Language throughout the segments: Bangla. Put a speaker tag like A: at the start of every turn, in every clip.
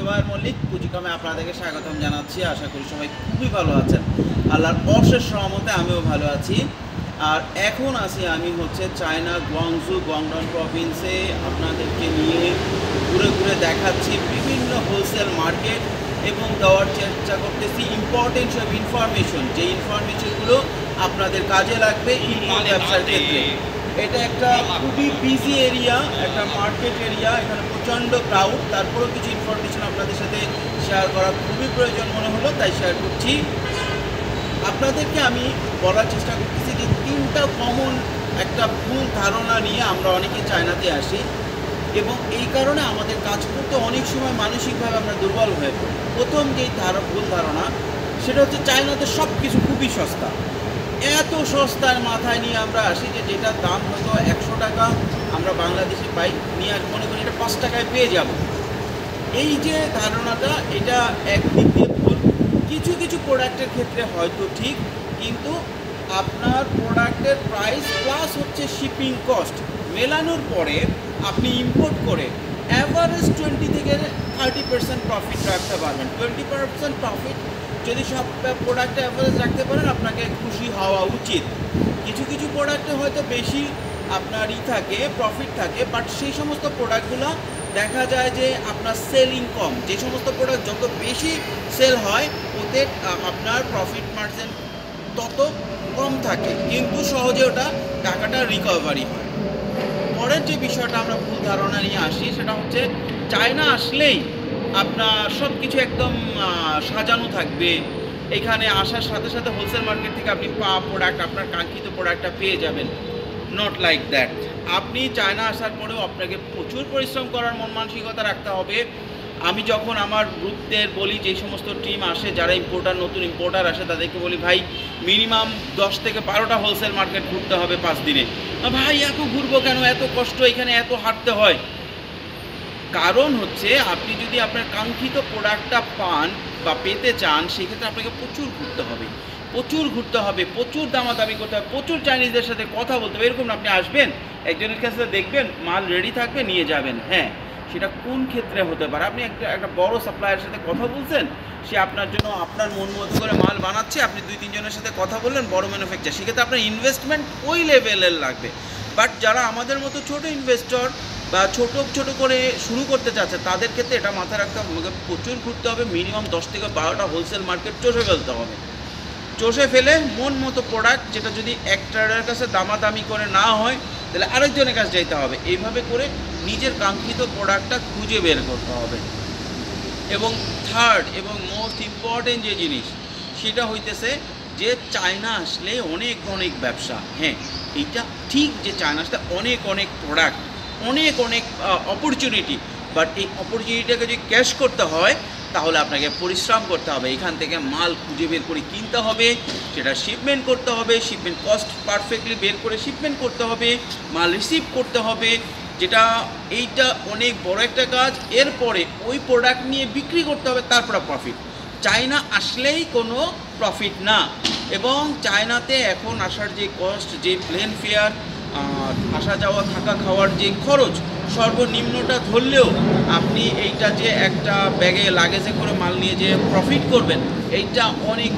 A: জুবায়ের মল্লিক পুঁজিকমে আপনাদেরকে স্বাগতম জানাচ্ছি। আশা করি সবাই খুবই ভালো আছেন। আল্লাহর অশেষ রহমতে আমিও ভালো আছি। আর এখন আছি আমি চায়না গুয়াংজু গুয়াংডং প্রভিন্সে আপনাদেরকে নিয়ে ঘুরে ঘুরে দেখাচ্ছি বিভিন্ন হোলসেল মার্কেট এবং দেওয়ার চেষ্টা করতেছি ইম্পর্টেন্ট সব ইনফরমেশন, যে ইনফরমেশনগুলো আপনাদের কাজে লাগবে ইম্পোর্ট ব্যবসার ক্ষেত্রে। এটা একটা খুবই বিজি এরিয়া, একটা মার্কেট এরিয়া, এখানে প্রচণ্ড ক্রাউড। তারপরেও কিছু ইনফরমেশন আপনাদের সাথে শেয়ার করা খুবই প্রয়োজন মনে হলো, তাই শেয়ার করছি। আপনাদেরকে আমি বলার চেষ্টা করতেছি যে তিনটা কমন একটা ভুল ধারণা নিয়ে আমরা অনেকে চায়নাতে আসি এবং এই কারণে আমাদের কাজ করতে অনেক সময় মানসিকভাবে আমরা দুর্বল হয়ে পড়ি। প্রথম যেই ভুল ধারণা সেটা হচ্ছে চায়নাতে সব কিছু খুবই সস্তা। এত সস্তার মাথায় নিয়ে আমরা আসি যে যেটার দাম হয়তো 100 টাকা আমরা বাংলাদেশে পাই, নিয়ে মনে করি এটা 5 টাকায় পেয়ে যাব। এই যে ধারণাটা, এটা একদিক দিয়ে ভুল। কিছু কিছু প্রোডাক্টের ক্ষেত্রে হয়তো ঠিক, কিন্তু আপনার প্রোডাক্টের প্রাইস প্লাস শিপিং কস্ট মেলানোর পরে আপনি ইম্পোর্ট করে অ্যাভারেজ 20 থেকে 30% প্রফিট রাখতে পারবেন। 20% প্রফিট যদি সব প্রোডাক্টে অ্যাভারেজ রাখতে পারেন আপনাকে খুশি হওয়া উচিত। কিছু কিছু প্রোডাক্টে হয়তো বেশি আপনার থাকে, প্রফিট থাকে, বাট সেই সমস্ত প্রোডাক্টগুলো দেখা যায় যে আপনার সেলিং কম। যে সমস্ত প্রোডাক্ট যত বেশি সেল হয় ওতে আপনার প্রফিট মার্জিন তত কম থাকে, কিন্তু সহজে ওটা টাকাটা রিকভারি হয়। পরের যে বিষয়টা আমরা ভুল ধারণা নিয়ে আসি সেটা চায়না আসলেই আপনার সব কিছু একদম সাজানো থাকবে। এখানে আসার সাথে সাথে হোলসেল মার্কেট থেকে আপনি প্রোডাক্ট, আপনার কাঙ্ক্ষিত প্রোডাক্টটা পেয়ে যাবেন। Not like that. আপনি চায়না আসার পরেও আপনাকে প্রচুর পরিশ্রম করার মন মানসিকতা রাখতে হবে। আমি যখন আমার গ্রুপদের বলি, যে সমস্ত টিম আসে যারা নতুন ইম্পোর্টার আসে, তাদেরকে বলি ভাই মিনিমাম 10 থেকে 12টা হোলসেল মার্কেট ঘুরতে হবে 5 দিনে। ভাই এত ঘুরবো কেন, এত কষ্ট, এখানে এত হাঁটতে হয়? কারণ আপনি যদি আপনার কাঙ্ক্ষিত প্রোডাক্টটা পান বা পেতে চান, সেক্ষেত্রে আপনাকে প্রচুর ঘুরতে হবে, প্রচুর দামাদামি করতে হবে, প্রচুর চাইনিজদের সাথে কথা বলতে হবে। এরকম আপনি আসবেন, একজনের কাছে দেখবেন মাল রেডি থাকবে, নিয়ে যাবেন। হ্যাঁ, সেটা কোন ক্ষেত্রে হতে পারে? আপনি একটা বড় সাপ্লায়ারের সাথে কথা বলছেন, সে আপনার জন্য আপনার মন মতো করে মাল বানাচ্ছে, আপনি 2-3 জনের সাথে কথা বললেন, বড় ম্যানুফ্যাকচার, সেক্ষেত্রে আপনার ইনভেস্টমেন্ট ওই লেভেলের লাগবে। বাট যারা আমাদের মতো ছোট ইনভেস্টর বা ছোট করে শুরু করতে চাচ্ছে, তাদের ক্ষেত্রে এটা মাথায় রাখতে হবে, আমাকে প্রচুর ঘুরতে হবে। মিনিমাম 10 থেকে 12টা হোলসেল মার্কেট চষে ফেলতে হবে। চষে ফেলে মন মতো প্রোডাক্ট, যেটা যদি এক ট্রেডারের কাছে দামাদামি করে না হয় তাহলে আরেকজনের কাছে যেতে হবে। এইভাবে করে নিজের কাঙ্ক্ষিত প্রোডাক্টটা খুঁজে বের করতে হবে। এবং থার্ড এবং মোস্ট ইম্পর্টেন্ট যে জিনিস, সেটা যে চায়না আসলে অনেক ব্যবসা। হ্যাঁ, এইটা ঠিক যে চায়না আসলে অনেক প্রোডাক্ট, অনেক অপরচুনিটি, বাট এই অপরচুনিটিটাকে যদি ক্যাশ করতে হয় তাহলে আপনাকে পরিশ্রম করতে হবে। এখান থেকে মাল খুঁজে বের করে কিনতে হবে, সেটা শিপমেন্ট করতে হবে, শিপমেন্ট কস্ট পারফেক্টলি বের করে শিপমেন্ট করতে হবে, মাল রিসিভ করতে হবে, যেটা এইটা অনেক বড় একটা কাজ। এরপরে ওই প্রোডাক্ট নিয়ে বিক্রি করতে হবে, তারপরে প্রফিট। চায়না আসলেই কোনো প্রফিট না। এবং চায়নাতে এখন আসার যে কস্ট, যে প্লেন ফেয়ার, আসা যাওয়া, থাকা খাওয়ার যে খরচ, সর্বনিম্নটা ধরলেও আপনি এইটা যে একটা ব্যাগে লাগেজে করে মাল নিয়ে যে প্রফিট করবেন, এইটা অনেক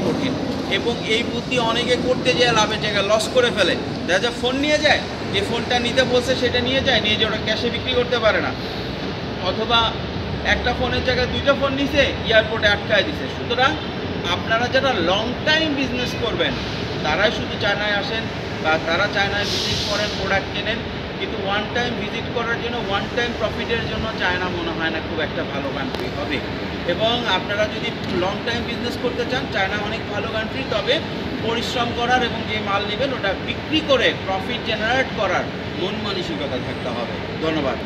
A: কঠিন। এবং এই বুদ্ধি অনেকে করতে যায় লাভের জায়গায় লস করে ফেলে। দেখা যায় ফোন নিয়ে যায়, যে ফোনটা নিতে বলছে সেটা নিয়ে যায়, ওটা ক্যাশে বিক্রি করতে পারে না, অথবা একটা ফোনের জায়গায় 2টা ফোন নিছে, এয়ারপোর্টে আটকায় দিছে। সুতরাং আপনারা যারা লং টাইম বিজনেস করবেন তারাই শুধু চায়নায় আসেন বা তারা চায়নায় ভিজিট করেন, প্রোডাক্ট কেনেন, কিন্তু ওয়ান টাইম ভিজিট করার জন্য, ওয়ান টাইম প্রফিটের জন্য চায়না মনে হয় না খুব একটা ভালো কান্ট্রি হবে। এবং আপনারা যদি লং টাইম বিজনেস করতে চান, চায়না অনেক ভালো কান্ট্রি, তবে পরিশ্রম করার এবং যে মাল নেবেন ওটা বিক্রি করে প্রফিট জেনারেট করার মন মানসিকতা থাকতে হবে। ধন্যবাদ।